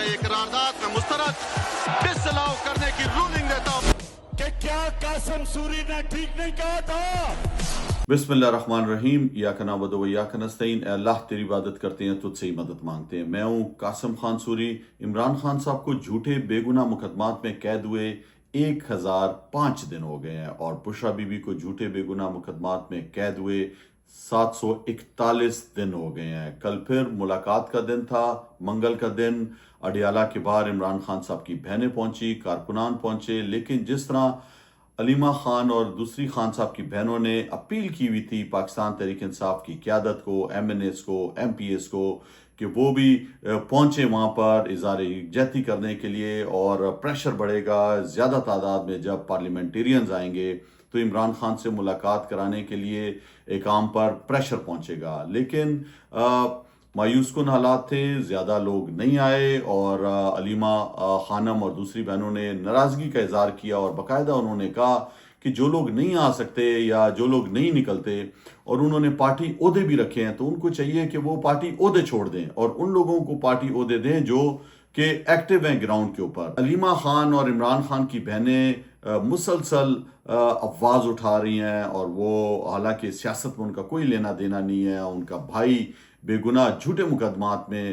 کا یہ قرارداد میں مسترد ڈسلاؤ کرنے کی رولنگ دیتا ہوں کہ کیا قاسم سوری نے ٹھیک نہیں کہا تھا؟ بسم اللہ الرحمن الرحیم، ایاک نعبد و ایاک نستعین۔ اے اللہ تیری عبادت کرتے ہیں، تجھ سے ہی مدد مانگتے ہیں۔ میں ہوں قاسم خان سوری۔ عمران خان صاحب کو جھوٹے بے گناہ مقدمات میں قید ہوئے 1005 دن ہو گئے ہیں، اور بشرا بی بی کو جھوٹے بے گناہ مقدمات میں قید ہوئے 741 دن ہو گئے ہیں۔ کل پھر ملاقات کا دن تھا، منگل کا دن۔ اڈیالہ کے باہر عمران خان صاحب کی بہنیں پہنچی، کارکنان پہنچے، لیکن جس طرح علیمہ خان اور دوسری خان صاحب کی بہنوں نے اپیل کی ہوئی تھی پاکستان تحریک انصاف کی قیادت کو، ایم این ایس کو، ایم پی ایس کو، کہ وہ بھی پہنچے وہاں پر اظہار یکجہتی کرنے کے لیے، اور پریشر بڑھے گا زیادہ تعداد میں جب پارلیمنٹیرینز آئیں گے تو عمران خان سے ملاقات کرانے کے لیے ایک عام پر پریشر پہنچے گا۔ لیکن مایوس کن حالات تھے، زیادہ لوگ نہیں آئے، اور علیمہ خانم اور دوسری بہنوں نے ناراضگی کا اظہار کیا، اور باقاعدہ انہوں نے کہا کہ جو لوگ نہیں آ سکتے یا جو لوگ نہیں نکلتے اور انہوں نے پارٹی عہدے بھی رکھے ہیں تو ان کو چاہیے کہ وہ پارٹی عہدے چھوڑ دیں اور ان لوگوں کو پارٹی عہدے دیں جو کہ ایکٹیو ہیں گراؤنڈ کے اوپر۔ علیمہ خان اور عمران خان کی بہنیں مسلسل آواز اٹھا رہی ہیں، اور وہ حالانکہ سیاست میں ان کا کوئی لینا دینا نہیں ہے، ان کا بھائی بے گناہ جھوٹے مقدمات میں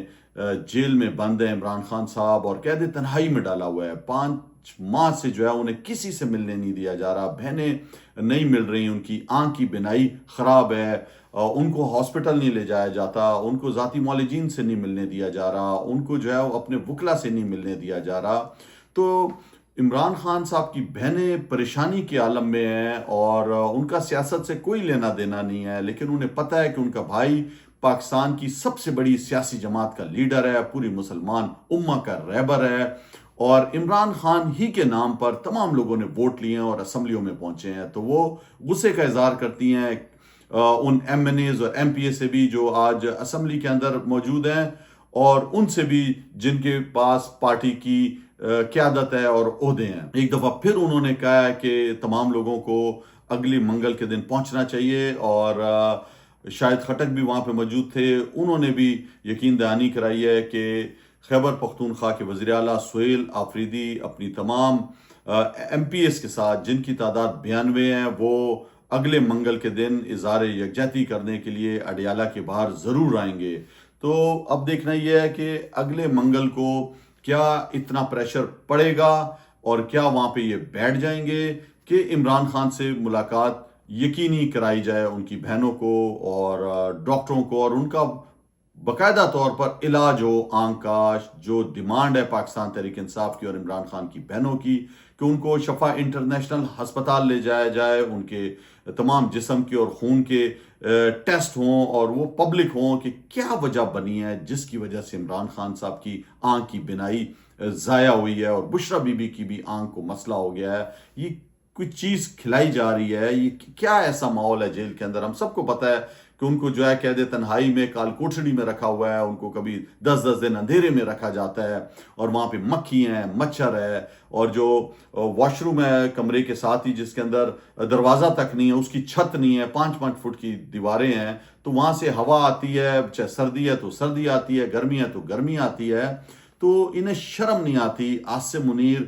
جیل میں بند ہے عمران خان صاحب، اور قید تنہائی میں ڈالا ہوا ہے۔ 5 ماہ سے جو ہے انہیں کسی سے ملنے نہیں دیا جا رہا، بہنیں نہیں مل رہی، ان کی آنکھ کی بینائی خراب ہے، ان کو ہاسپٹل نہیں لے جایا جاتا، ان کو ذاتی معالجین سے نہیں ملنے دیا جا رہا، ان کو جو ہے اپنے وکلا سے نہیں ملنے دیا جا رہا۔ تو عمران خان صاحب کی بہنیں پریشانی کے عالم میں ہیں، اور ان کا سیاست سے کوئی لینا دینا نہیں ہے، لیکن انہیں پتہ ہے کہ ان کا بھائی پاکستان کی سب سے بڑی سیاسی جماعت کا لیڈر ہے، پوری مسلمان امہ کا رہبر ہے، اور عمران خان ہی کے نام پر تمام لوگوں نے ووٹ لیے ہیں اور اسمبلیوں میں پہنچے ہیں، تو وہ غصے کا اظہار کرتی ہیں ان ایم این ایز اور ایم پی اے سے بھی جو آج اسمبلی کے اندر موجود ہیں، اور ان سے بھی جن کے پاس پارٹی کی قیادت ہے اور عہدے ہیں۔ ایک دفعہ پھر انہوں نے کہا ہے کہ تمام لوگوں کو اگلی منگل کے دن پہنچنا چاہیے، اور شاہد خٹک بھی وہاں پہ موجود تھے، انہوں نے بھی یقین دہانی کرائی ہے کہ خیبر پختونخوا کے وزیر اعلیٰ سہیل آفریدی اپنی تمام ایم پی ایس کے ساتھ، جن کی تعداد 92 ہیں، وہ اگلے منگل کے دن اظہار یکجہتی کرنے کے لیے اڈیالہ کے باہر ضرور آئیں گے۔ تو اب دیکھنا یہ ہے کہ اگلے منگل کو کیا اتنا پریشر پڑے گا، اور کیا وہاں پہ یہ بیٹھ جائیں گے کہ عمران خان سے ملاقات یقینی کرائی جائے ان کی بہنوں کو اور ڈاکٹروں کو، اور ان کا باقاعدہ طور پر علاج ہو آنکھ کا، جو ڈیمانڈ ہے پاکستان تحریک انصاف کی اور عمران خان کی بہنوں کی، کہ ان کو شفا انٹرنیشنل ہسپتال لے جایا جائے، ان کے تمام جسم کے اور خون کے ٹیسٹ ہوں اور وہ پبلک ہوں کہ کیا وجہ بنی ہے جس کی وجہ سے عمران خان صاحب کی آنکھ کی بینائی ضائع ہوئی ہے، اور بشرا بی بی کی بھی آنکھ کو مسئلہ ہو گیا ہے۔ یہ کوئی چیز کھلائی جا رہی ہے، یہ کیا ایسا ماحول ہے جیل کے اندر؟ ہم سب کو پتہ ہے کہ ان کو جو ہے قید تنہائی میں کال کوٹڑی میں رکھا ہوا ہے، ان کو کبھی 10 دن اندھیرے میں رکھا جاتا ہے، اور وہاں پہ مکھی ہیں، مچھر ہے، اور جو واش روم ہے کمرے کے ساتھ ہی جس کے اندر دروازہ تک نہیں ہے، اس کی چھت نہیں ہے، 5 فٹ کی دیواریں ہیں، تو وہاں سے ہوا آتی ہے، چاہے سردی ہے تو سردی آتی ہے، گرمی ہے تو گرمی آتی ہے، تو انہیں شرم نہیں آتی۔ عاصم منیر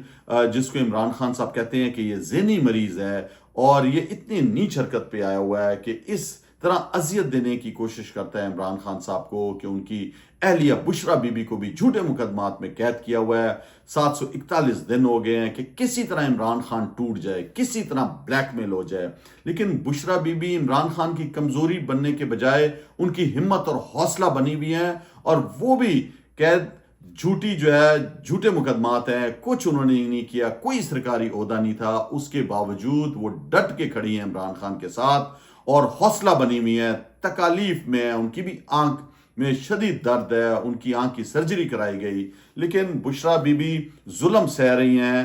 جس کو عمران خان صاحب کہتے ہیں کہ یہ ذہنی مریض ہے، اور یہ اتنی نیچ حرکت پہ آیا ہوا ہے کہ اس طرح اذیت دینے کی کوشش کرتا ہے عمران خان صاحب کو کہ ان کی اہلیہ بشرا بی بی کو بھی جھوٹے مقدمات میں قید کیا ہوا ہے۔ 741 دن ہو گئے ہیں کہ کسی طرح عمران خان ٹوٹ جائے، کسی طرح بلیک میل ہو جائے، لیکن بشرا بی بی عمران خان کی کمزوری بننے کے بجائے ان کی ہمت اور حوصلہ بنی ہوئی ہیں، اور وہ بھی قید جھوٹی جو ہے جھوٹے مقدمات ہیں، کچھ انہوں نے نہیں کیا، کوئی سرکاری عہدہ نہیں تھا، اس کے باوجود وہ ڈٹ کے کھڑی ہیں عمران خان کے ساتھ، اور حوصلہ بنی ہوئی ہے، تکالیف میں ہے، ان کی بھی آنکھ میں شدید درد ہے، ان کی آنکھ کی سرجری کرائی گئی، لیکن بشرا بی بی ظلم سہ رہی ہیں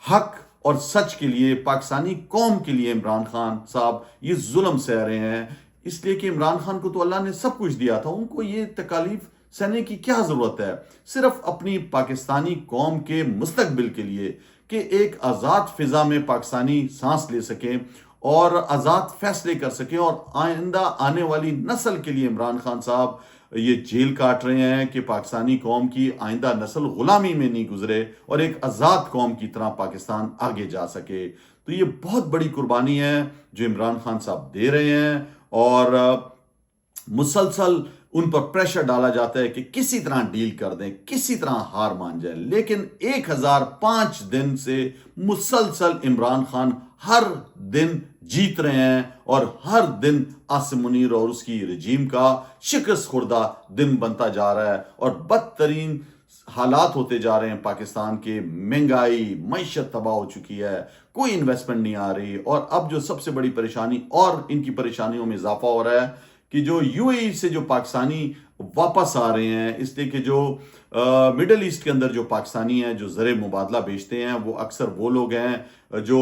حق اور سچ کے لیے، پاکستانی قوم کے لیے۔ عمران خان صاحب یہ ظلم سہ رہے ہیں، اس لیے کہ عمران خان کو تو اللہ نے سب کچھ دیا تھا، ان کو یہ تکالیف سہنے کی کیا ضرورت ہے؟ صرف اپنی پاکستانی قوم کے مستقبل کے لیے، کہ ایک آزاد فضا میں پاکستانی سانس لے سکیں اور آزاد فیصلے کر سکیں، اور آئندہ آنے والی نسل کے لیے عمران خان صاحب یہ جیل کاٹ رہے ہیں کہ پاکستانی قوم کی آئندہ نسل غلامی میں نہیں گزرے اور ایک آزاد قوم کی طرح پاکستان آگے جا سکے. تو یہ بہت بڑی قربانی ہے جو عمران خان صاحب دے رہے ہیں، اور مسلسل ان پر پریشر ڈالا جاتا ہے کہ کسی طرح ڈیل کر دیں، کسی طرح ہار مان جائیں. لیکن 1005 دن سے مسلسل عمران خان ہر دن جیت رہے ہیں، اور ہر دن عاصم منیر اور اس کی رجیم کا شکست خوردہ دن بنتا جا رہا ہے، اور بدترین حالات ہوتے جا رہے ہیں پاکستان کے. مہنگائی، معیشت تباہ ہو چکی ہے، کوئی انویسٹمنٹ نہیں آ رہی، اور اب جو سب سے بڑی پریشانی اور ان کی پریشانیوں میں اضافہ ہو رہا ہے کہ جو یو اے ای سے جو پاکستانی واپس آ رہے ہیں، اس لیے کہ جو مڈل ایسٹ کے اندر جو پاکستانی ہیں جو زر مبادلہ بیچتے ہیں، وہ اکثر وہ لوگ ہیں جو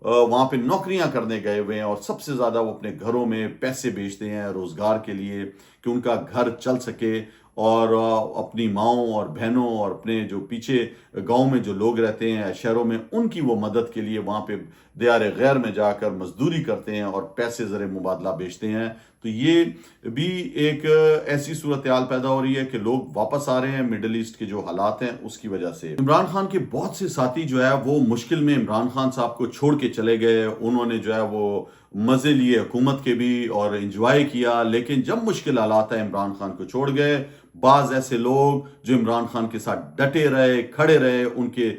وہاں پہ نوکریاں کرنے گئے ہوئے ہیں، اور سب سے زیادہ وہ اپنے گھروں میں پیسے بیچتے ہیں روزگار کے لیے کہ ان کا گھر چل سکے، اور اپنی ماؤں اور بہنوں اور اپنے جو پیچھے گاؤں میں جو لوگ رہتے ہیں شہروں میں، ان کی وہ مدد کے لیے وہاں پہ دیار غیر میں جا کر مزدوری کرتے ہیں اور پیسے زر مبادلہ بیچتے ہیں. تو یہ بھی ایک ایسی صورتحال پیدا ہو رہی ہے کہ لوگ واپس آ رہے ہیں مڈل ایسٹ کے جو حالات ہیں اس کی وجہ سے. عمران خان کے بہت سے ساتھی جو ہے وہ مشکل میں عمران خان صاحب کو چھوڑ کے چلے گئے، انہوں نے جو ہے وہ مزے لیے حکومت کے بھی اور انجوائے کیا، لیکن جب مشکل حالات ہیں عمران خان کو چھوڑ گئے. بعض ایسے لوگ جو عمران خان کے ساتھ ڈٹے رہے، کھڑے رہے ان کے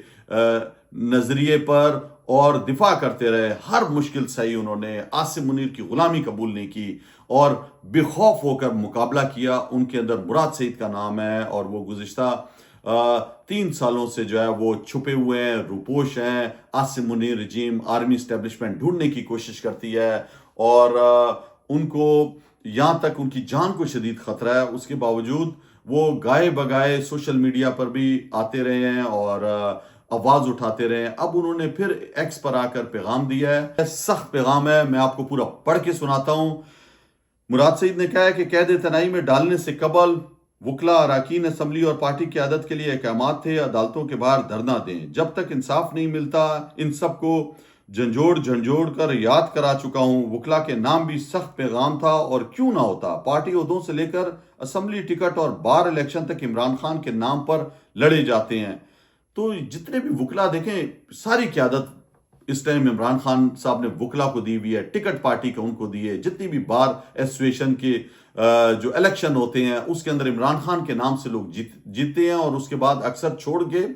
نظریے پر اور دفاع کرتے رہے، ہر مشکل سہی انہوں نے، عاصم منیر کی غلامی قبول نہیں کی اور بے خوف ہو کر مقابلہ کیا. ان کے اندر مراد سعید کا نام ہے، اور وہ گزشتہ 3 سالوں سے جو ہے وہ چھپے ہوئے ہیں، روپوش ہیں. عاصم منیر رجیم آرمی اسٹیبلشمنٹ ڈھونڈنے کی کوشش کرتی ہے، اور ان کو یہاں تک ان کی جان کو شدید خطرہ ہے. اس کے باوجود وہ گائے بگائے سوشل میڈیا پر بھی آتے رہے ہیں اور آواز اٹھاتے رہے ہیں. اب انہوں نے پھر ایکس پر آ کر پیغام دیا ہے، سخت پیغام ہے، میں آپ کو پورا پڑھ کے سناتا ہوں. مراد سعید نے کہا ہے کہ قید تنہائی میں ڈالنے سے قبل وکلا اراکین اسمبلی اور پارٹی قیادت کے لیے احکامات تھے عدالتوں کے باہر دھرنا دیں، جب تک انصاف نہیں ملتا ان سب کو جھنجھوڑ کر یاد کرا چکا ہوں. وکلا کے نام بھی سخت پیغام تھا، اور کیوں نہ ہوتا. پارٹی عہدوں سے لے کر اسمبلی ٹکٹ اور بار الیکشن تک عمران خان کے نام پر لڑے جاتے ہیں. تو جتنے بھی وکلا دیکھیں، ساری قیادت اس ٹائم عمران خان صاحب نے وکلا کو دی ہوئی ہے، ٹکٹ پارٹی کا ان کو دی ہے. جتنی بھی بار ایسوسیشن کے جو الیکشن ہوتے ہیں اس کے اندر عمران خان کے نام سے لوگ جیتتے ہیں، اور اس کے بعد اکثر چھوڑ کے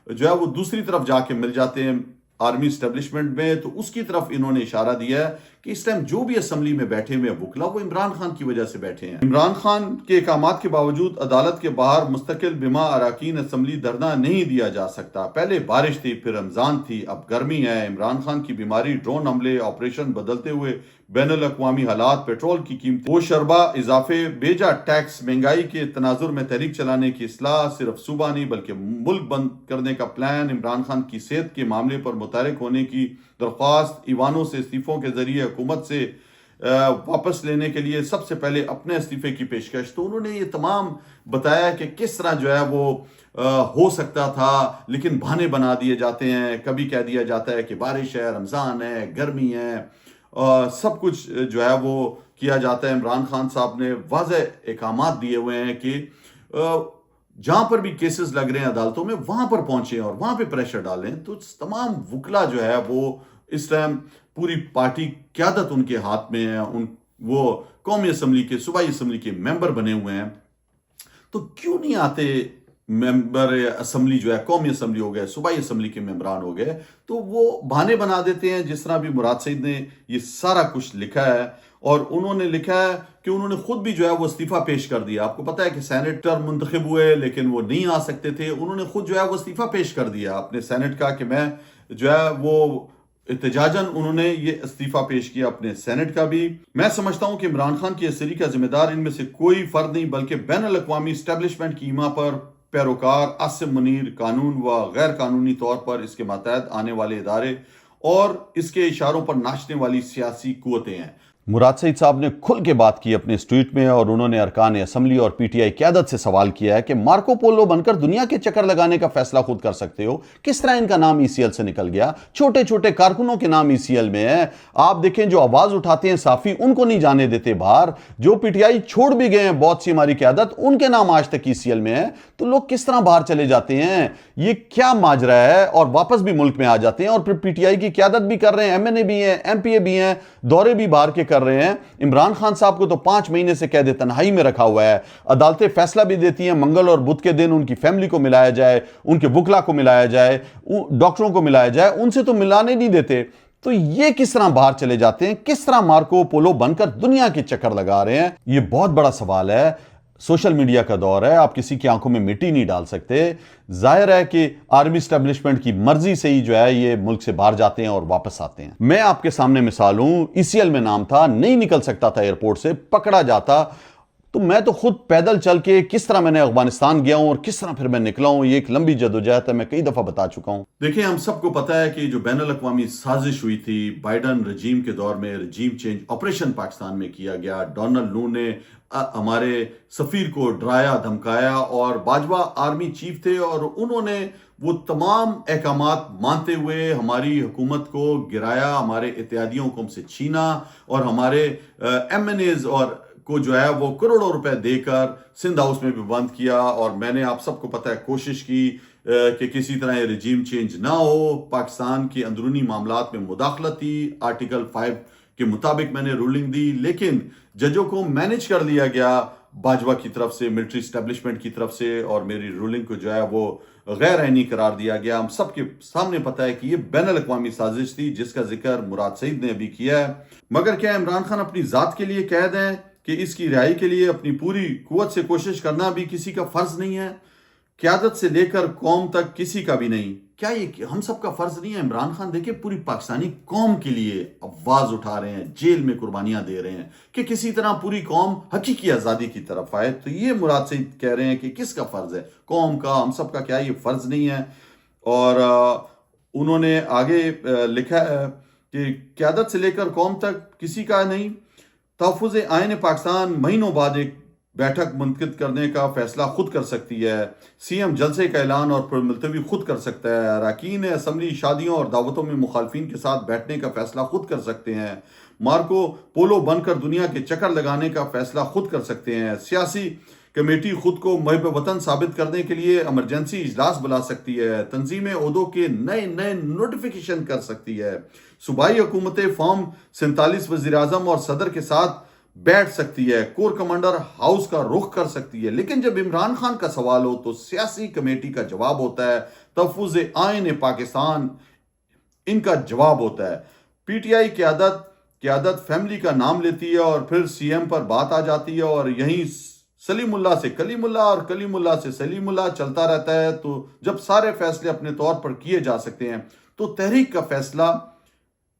جو ہے وہ دوسری طرف جا کے مل جاتے ہیں آرمی اسٹیبلشمنٹ میں. تو اس کی طرف انہوں نے اشارہ دیا ہے کہ اس ٹائم جو بھی اسمبلی میں بیٹھے ہوئے وکلا وہ عمران خان کی وجہ سے بیٹھے ہیں. عمران خان کے احکامات کے باوجود عدالت کے باہر مستقل بما اراکین اسمبلی دھرنا نہیں دیا جا سکتا. پہلے بارش تھی، پھر رمضان تھی، اب گرمی ہے. عمران خان کی بیماری، ڈرون حملے، آپریشن، بدلتے ہوئے بین الاقوامی حالات، پیٹرول کی قیمتیں، وہ شربہ اضافے، بیجا ٹیکس، مہنگائی کے تناظر میں تحریک چلانے کی اصلاح، صرف صوبہ نہیں بلکہ ملک بند کرنے کا پلان، عمران خان کی صحت کے معاملے پر متحرک ہونے کی درخواست، ایوانوں سے استعفوں کے ذریعے حکومت سے واپس لینے کے لیے سب سے پہلے اپنے استعفے کی پیشکش. تو انہوں نے یہ تمام بتایا کہ کس طرح جو ہے وہ ہو سکتا تھا، لیکن بہانے بنا دیے جاتے ہیں. کبھی کہہ دیا جاتا ہے کہ بارش ہے، رمضان ہے، گرمی ہے، سب کچھ جو ہے وہ کیا جاتا ہے. عمران خان صاحب نے واضح احکامات دیے ہوئے ہیں کہ جہاں پر بھی کیسز لگ رہے ہیں عدالتوں میں وہاں پر پہنچیں اور وہاں پہ پریشر ڈالیں. تو تمام وکلا جو ہے وہ اس ٹائم پوری پارٹی قیادت ان کے ہاتھ میں ہے. وہ قومی اسمبلی کے، صوبائی اسمبلی کے ممبر بنے ہوئے ہیں. تو کیوں نہیں آتے ممبر اسمبلی جو ہے، قومی اسمبلی ہو گئے، صوبائی اسمبلی کے ممبران ہو گئے، تو وہ بہانے بنا دیتے ہیں. جس طرح بھی مراد سعید نے یہ سارا کچھ لکھا ہے، اور انہوں نے لکھا ہے کہ انہوں نے خود بھی جو ہے وہ استعفیٰ پیش کر دیا. آپ کو پتا ہے کہ سینیٹر منتخب ہوئے لیکن وہ نہیں آ سکتے تھے. انہوں نے خود جو ہے وہ استعفیٰ پیش کر دیا اپنے سینٹ کا کہ میں جو ہے وہ احتجاجاً انہوں نے یہ استعفیٰ پیش کیا اپنے سینٹ کا بھی. میں سمجھتا ہوں کہ عمران خان کی اسری کا ذمہ دار ان میں سے کوئی فرد نہیں بلکہ بین الاقوامی اسٹیبلشمنٹ کی ایما پر پیروکار عاصم منیر، قانون و غیر قانونی طور پر اس کے ماتحت آنے والے ادارے اور اس کے اشاروں پر ناچنے والی سیاسی قوتیں ہیں. مراد سعید صاحب نے کھل کے بات کی اپنے اس ٹویٹ میں، اور انہوں نے ارکان اسمبلی اور پی ٹی آئی قیادت سے سوال کیا ہے کہ مارکو پولو بن کر دنیا کے چکر لگانے کا فیصلہ خود کر سکتے ہو، کس طرح ان کا نام ای سی ایل سے نکل گیا؟ چھوٹے چھوٹے کارکنوں کے نام ای سی ایل میں ہے، آپ دیکھیں جو آواز اٹھاتے ہیں صحافی ان کو نہیں جانے دیتے باہر، جو پی ٹی آئی چھوڑ بھی گئے ہیں بہت سی ہماری قیادت ان کے نام آج تک ای سی ایل میں ہے، تو لوگ کس طرح باہر چلے جاتے ہیں؟ یہ کیا ماجرا ہے؟ اور واپس بھی ملک میں آ جاتے ہیں اور پھر پی ٹی آئی کی قیادت بھی کر رہے ہیں، ایم این اے بھی ہیں، ایم پی اے بھی ہیں، دورے بھی باہر کے کر رہے ہیں۔ عمران خان صاحب کو تو 5 مہینے سے قید تنہائی میں رکھا ہوا ہے، عدالتیں فیصلہ بھی دیتی ہیں منگل اور بدھ کے دن ان کی فیملی کو ملایا جائے، ان کے وکلا کو ملایا جائے، ڈاکٹروں کو ملایا جائے، ان سے تو ملانے نہیں دیتے۔ تو یہ کس طرح باہر چلے جاتے ہیں؟ کس طرح مارکو پولو بن کر دنیا کے چکر لگا رہے ہیں؟ یہ بہت بڑا سوال ہے۔ سوشل میڈیا کا دور ہے، آپ کسی کی آنکھوں میں مٹی نہیں ڈال سکتے۔ ظاہر ہے کہ آرمی اسٹیبلشمنٹ کی مرضی سے ہی جو ہے یہ ملک سے باہر جاتے ہیں اور واپس آتے ہیں۔ میں آپ کے سامنے مثال ہوں، ای سی ایل میں نام تھا، نہیں نکل سکتا تھا ایئرپورٹ سے، پکڑا جاتا تو میں تو خود پیدل چل کے کس طرح میں نے افغانستان گیا ہوں اور کس طرح پھر میں نکلا ہوں، یہ ایک لمبی جدوجہد ہے، میں کئی دفعہ بتا چکا ہوں۔ دیکھیں ہم سب کو پتا ہے کہ جو بین الاقوامی سازش ہوئی تھی بائیڈن رجیم کے دور میں، رجیم چینج آپریشن پاکستان میں کیا گیا، ڈونلڈ نو نے ہمارے سفیر کو ڈرایا دھمکایا، اور باجوہ آرمی چیف تھے اور انہوں نے وہ تمام احکامات مانتے ہوئے ہماری حکومت کو گرایا، ہمارے اتحادیوں کو ہم سے چھینا، اور ہمارے ایم این ایز اور کو جو ہے وہ کروڑوں روپے دے کر سندھ ہاؤس میں بھی بند کیا۔ اور میں نے آپ سب کو پتہ ہے کوشش کی کہ کسی طرح یہ رجیم چینج نہ ہو، پاکستان کی اندرونی معاملات میں مداخلت تھی، آرٹیکل 5 کے مطابق میں نے رولنگ دی، لیکن ججوں کو مینج کر لیا گیا باجوہ کی طرف سے، ملٹری اسٹیبلشمنٹ کی طرف سے، اور میری رولنگ کو جو ہے وہ غیر عینی قرار دیا گیا۔ ہم سب کے سامنے پتہ ہے کہ یہ بین الاقوامی سازش تھی جس کا ذکر مراد سعید نے ابھی کیا ہے۔ مگر کیا عمران خان اپنی ذات کے لیے قید ہیں کہ اس کی رہائی کے لیے اپنی پوری قوت سے کوشش کرنا بھی کسی کا فرض نہیں ہے؟ قیادت سے لے کر قوم تک کسی کا بھی نہیں۔ کیا یہ ہم سب کا فرض نہیں ہے؟ عمران خان دیکھیں پوری پاکستانی قوم کے لیے آواز اٹھا رہے ہیں، جیل میں قربانیاں دے رہے ہیں کہ کسی طرح پوری قوم حقیقی آزادی کی طرف آئے۔ تو یہ مراد سے کہہ رہے ہیں کہ کس کا فرض ہے؟ قوم کا، ہم سب کا کیا یہ فرض نہیں ہے؟ اور انہوں نے آگے لکھا ہے کہ قیادت سے لے کر قوم تک کسی کا نہیں۔ تحفظ آئین پاکستان مہینوں بعد ایک بیٹھک منعقد کرنے کا فیصلہ خود کر سکتی ہے، سی ایم جلسے کا اعلان اور پھر ملتوی خود کر سکتا ہے، اراکین اسمبلی شادیوں اور دعوتوں میں مخالفین کے ساتھ بیٹھنے کا فیصلہ خود کر سکتے ہیں، مارکو پولو بن کر دنیا کے چکر لگانے کا فیصلہ خود کر سکتے ہیں، سیاسی کمیٹی خود کو محب وطن ثابت کرنے کے لیے ایمرجنسی اجلاس بلا سکتی ہے، تنظیم عہدوں کے نئے نوٹیفیکیشن کر سکتی ہے، صوبائی حکومتیں فارم 47 وزیر اعظم اور صدر کے ساتھ بیٹھ سکتی ہے، کور کمانڈر ہاؤس کا رخ کر سکتی ہے۔ لیکن جب عمران خان کا سوال ہو تو سیاسی کمیٹی کا جواب ہوتا ہے، تحفظ آئین پاکستان ان کا جواب ہوتا ہے۔ پی ٹی آئی قیادت فیملی کا نام لیتی ہے اور پھر سی ایم پر بات آ جاتی ہے، اور یہیں سلیم اللہ سے کلیم اللہ اور کلیم اللہ سے سلیم اللہ چلتا رہتا ہے۔ تو جب سارے فیصلے اپنے طور پر کیے جا سکتے ہیں تو تحریک کا فیصلہ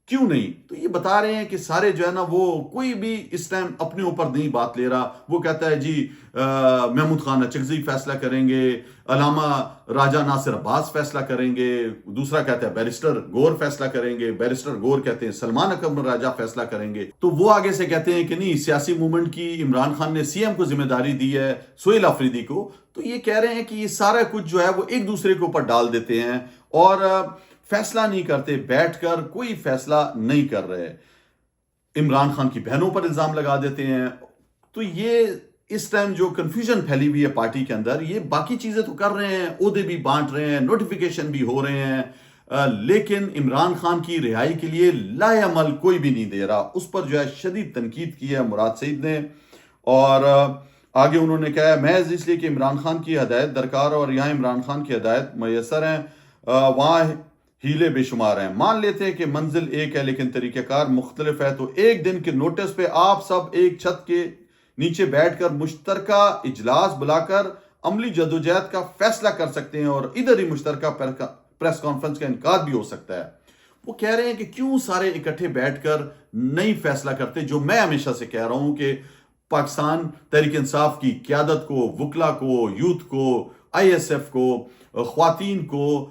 کیوں نہیں؟ تو یہ بتا رہے ہیں کہ سارے جو ہے نا وہ کوئی بھی اس ٹائم اپنے اوپر نہیں بات لے رہا، وہ کہتا ہے جی محمود خان اچکزئی فیصلہ کریں گے، علامہ راجہ ناصر عباس فیصلہ کریں گے، دوسرا کہتا ہے بیرسٹر گور فیصلہ کریں گے، بیرسٹر گور کہتے ہیں سلمان اکبر راجہ فیصلہ کریں گے، تو وہ آگے سے کہتے ہیں کہ نہیں سیاسی موومنٹ کی عمران خان نے سی ایم کو ذمہ داری دی ہے، سہیل آفریدی کو۔ تو یہ کہہ رہے ہیں کہ یہ سارا کچھ جو ہے وہ ایک دوسرے کے اوپر ڈال دیتے ہیں اور فیصلہ نہیں کرتے، بیٹھ کر کوئی فیصلہ نہیں کر رہے، عمران خان کی بہنوں پر الزام لگا دیتے ہیں۔ تو یہ اس ٹائم جو کنفیوژن پھیلی ہوئی ہے پارٹی کے اندر، یہ باقی چیزیں تو کر رہے ہیں، عہدے بھی بانٹ رہے ہیں، نوٹیفیکیشن بھی ہو رہے ہیں، لیکن عمران خان کی رہائی کے لیے لائے عمل کوئی بھی نہیں دے رہا۔ اس پر جو ہے شدید تنقید کی ہے مراد سعید نے، اور آگے انہوں نے کہا ہے محض اس لیے کہ عمران خان کی ہدایت درکار اور یہاں عمران خان کی ہدایت میسر ہیں، وہاں ہیلے بے شمار ہیں، مان لیتے ہیں کہ منزل ایک ہے لیکن طریقہ کار مختلف ہے، تو ایک دن کے نوٹس پہ آپ سب ایک چھت کے نیچے بیٹھ کر مشترکہ اجلاس بلا کر عملی جدوجہد کا فیصلہ کر سکتے ہیں، اور ادھر ہی مشترکہ پریس کانفرنس کا انعقاد بھی ہو سکتا ہے۔ وہ کہہ رہے ہیں کہ کیوں سارے اکٹھے بیٹھ کر نہیں فیصلہ کرتے، جو میں ہمیشہ سے کہہ رہا ہوں کہ پاکستان تحریک انصاف کی قیادت کو، وکلا کو، یوتھ کو، آئی ایس ایف کو، خواتین کو،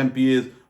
MPAs